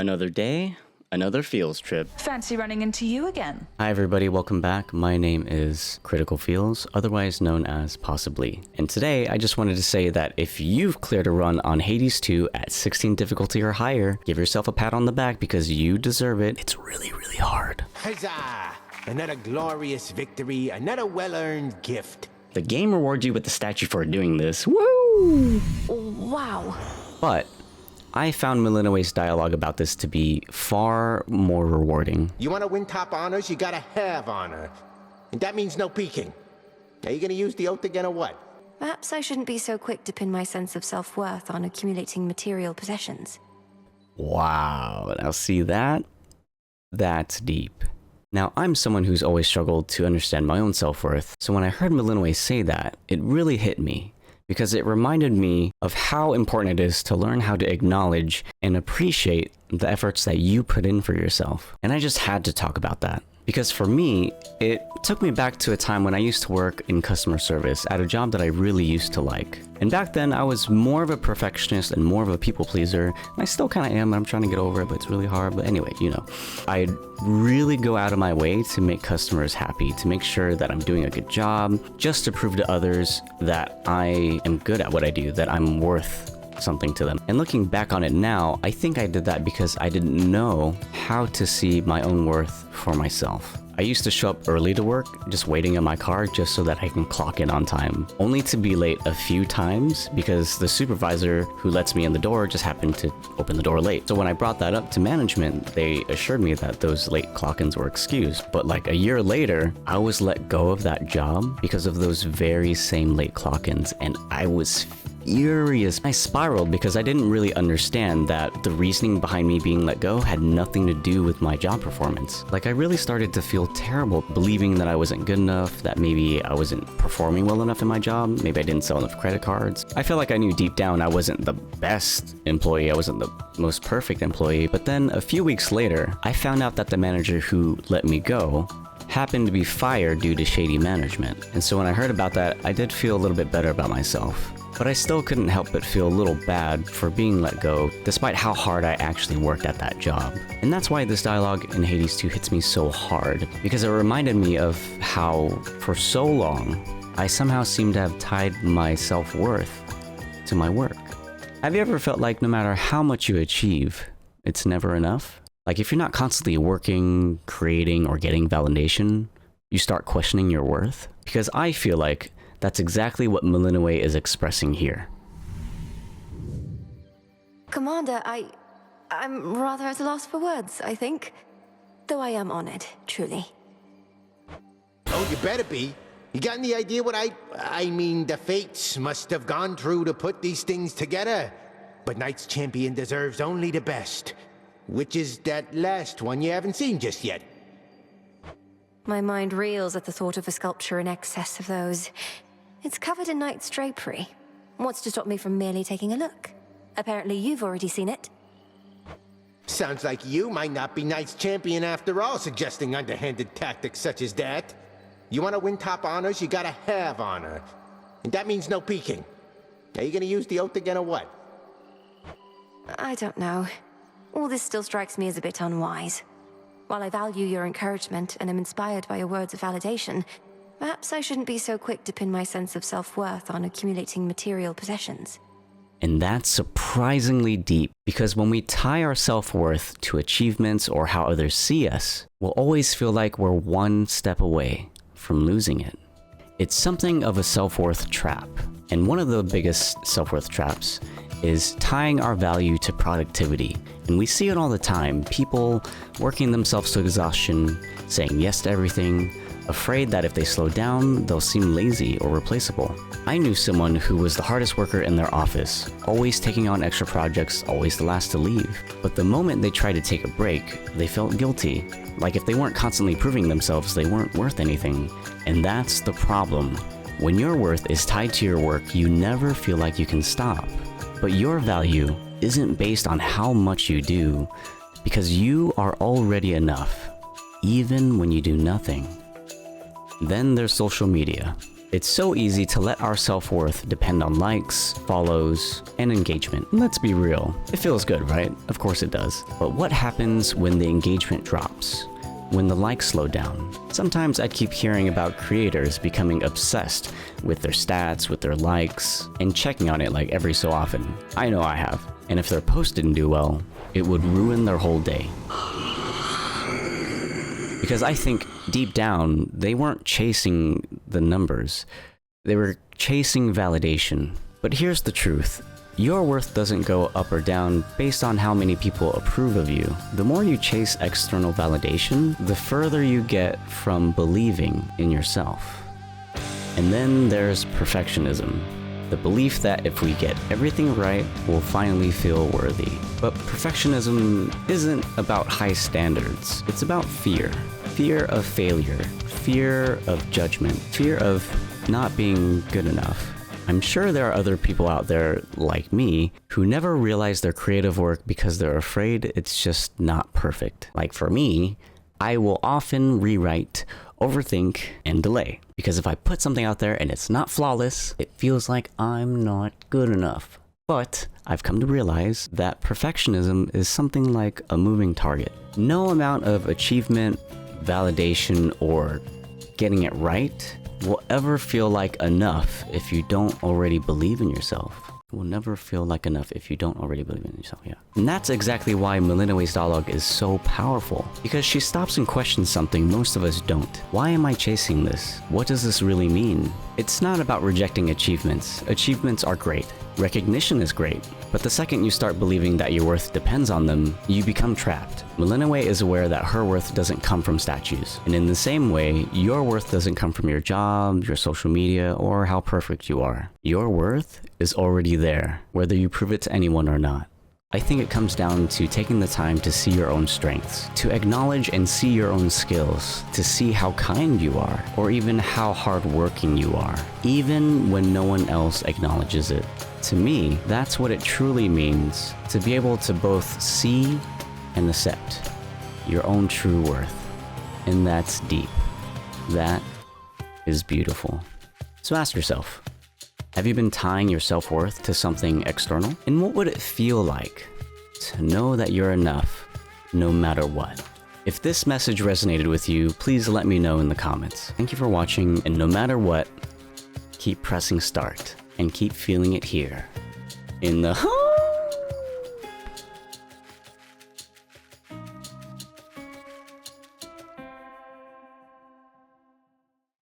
Another day, another Feels trip. Fancy running into you again. Hi everybody, welcome back. My name is Critical Feels, otherwise known as Possibly. And today I just wanted to say that if you've cleared a run on Hades 2 at 16 difficulty or higher, give yourself a pat on the back because you deserve it. It's really hard. Huzzah! Another glorious victory, another well-earned gift. The game rewards you with the statue for doing this. Woo! Wow. But I found Melinoe's dialogue about this to be far more rewarding. You want to win top honors, you gotta have honor. And that means no peeking. Are you gonna use the oath again or what? Perhaps I shouldn't be so quick to pin my sense of self-worth on accumulating material possessions. Wow, now see that? That's deep. Now, I'm someone who's always struggled to understand my own self-worth, so when I heard Melinoe say that, it really hit me, because it reminded me of how important it is to learn how to acknowledge and appreciate the efforts that you put in for yourself. And I just had to talk about that. Because for me, it took me back to a time when I used to work in customer service at a job that I really used to like. And back then, I was more of a perfectionist and more of a people pleaser. And I still kind of am, I'm trying to get over it, but it's really hard. But anyway, you know, I'd really go out of my way to make customers happy, to make sure that I'm doing a good job, just to prove to others that I am good at what I do, that I'm worth something to them. And looking back on it now, I think I did that because I didn't know how to see my own worth for myself. I used to show up early to work, just waiting in my car just so that I can clock in on time, only to be late a few times because the supervisor who lets me in the door just happened to open the door late. So when I brought that up to management, they assured me that those late clock-ins were excused. But like a year later, I was let go of that job because of those very same late clock-ins, and I was furious. I spiraled because I didn't really understand that the reasoning behind me being let go had nothing to do with my job performance. Like, I really started to feel terrible, believing that I wasn't good enough, that maybe I wasn't performing well enough in my job, maybe I didn't sell enough credit cards. I felt like I knew deep down I wasn't the best employee, I wasn't the most perfect employee, but then a few weeks later, I found out that the manager who let me go happened to be fired due to shady management. And so when I heard about that, I did feel a little bit better about myself. But I still couldn't help but feel a little bad for being let go, despite how hard I actually worked at that job. And that's why this dialogue in Hades 2 hits me so hard, because it reminded me of how, for so long, I somehow seem to have tied my self-worth to my work. Have you ever felt like no matter how much you achieve, it's never enough? Like if you're not constantly working, creating, or getting validation, you start questioning your worth? Because I feel like that's exactly what Melinoe is expressing here. Commander, I'm rather at a loss for words, I think. Though I am honored, truly. Oh, you better be. You got any idea what I mean, the fates must have gone through to put these things together. But Knight's Champion deserves only the best. Which is that last one you haven't seen just yet. My mind reels at the thought of a sculpture in excess of those. It's covered in knight's drapery. What's to stop me from merely taking a look? Apparently you've already seen it. Sounds like you might not be Knight's Champion after all, suggesting underhanded tactics such as that. You want to win top honors, you gotta have honor. And that means no peeking. Are you gonna use the oath again or what? I don't know. All this still strikes me as a bit unwise. While I value your encouragement and am inspired by your words of validation, perhaps I shouldn't be so quick to pin my sense of self-worth on accumulating material possessions. And that's surprisingly deep, because when we tie our self-worth to achievements or how others see us, we'll always feel like we're one step away from losing it. It's something of a self-worth trap. And one of the biggest self-worth traps is tying our value to productivity. And we see it all the time. People working themselves to exhaustion, saying yes to everything, afraid that if they slow down, they'll seem lazy or replaceable. I knew someone who was the hardest worker in their office, always taking on extra projects, always the last to leave. But the moment they tried to take a break, they felt guilty. Like if they weren't constantly proving themselves, they weren't worth anything. And that's the problem. When your worth is tied to your work, you never feel like you can stop. But your value isn't based on how much you do, because you are already enough, even when you do nothing. Then there's social media. It's so easy to let our self-worth depend on likes, follows, and engagement. And let's be real, it feels good, right? Of course it does. But what happens when the engagement drops? When the likes slow down? Sometimes I keep hearing about creators becoming obsessed with their stats, with their likes, and checking on it like every so often. I know I have. And if their post didn't do well, it would ruin their whole day. Because I think deep down, they weren't chasing the numbers. They were chasing validation. But here's the truth. Your worth doesn't go up or down based on how many people approve of you. The more you chase external validation, the further you get from believing in yourself. And then there's perfectionism. The belief that if we get everything right, we'll finally feel worthy. But perfectionism isn't about high standards. It's about fear. Fear of failure. Fear of judgment. Fear of not being good enough. I'm sure there are other people out there like me who never realize their creative work because they're afraid it's just not perfect. Like for me, I will often rewrite, overthink, and delay. Because if I put something out there and it's not flawless, it feels like I'm not good enough. But I've come to realize that perfectionism is something like a moving target. No amount of achievement, validation, or getting it right will ever feel like enough if you don't already believe in yourself. It will never feel like enough if you don't already believe in yourself, yeah. And that's exactly why Melinoe's dialogue is so powerful. Because she stops and questions something most of us don't. Why am I chasing this? What does this really mean? It's not about rejecting achievements. Achievements are great. Recognition is great. But the second you start believing that your worth depends on them, you become trapped. Melinoe is aware that her worth doesn't come from statues. And in the same way, your worth doesn't come from your job, your social media, or how perfect you are. Your worth is already there, whether you prove it to anyone or not. I think it comes down to taking the time to see your own strengths, to acknowledge and see your own skills, to see how kind you are, or even how hardworking you are, even when no one else acknowledges it. To me, that's what it truly means, to be able to both see and accept your own true worth. And that's deep. That is beautiful. So ask yourself, have you been tying your self-worth to something external? And what would it feel like to know that you're enough, no matter what? If this message resonated with you, please let me know in the comments. Thank you for watching, and no matter what, keep pressing start, and keep feeling it here, in the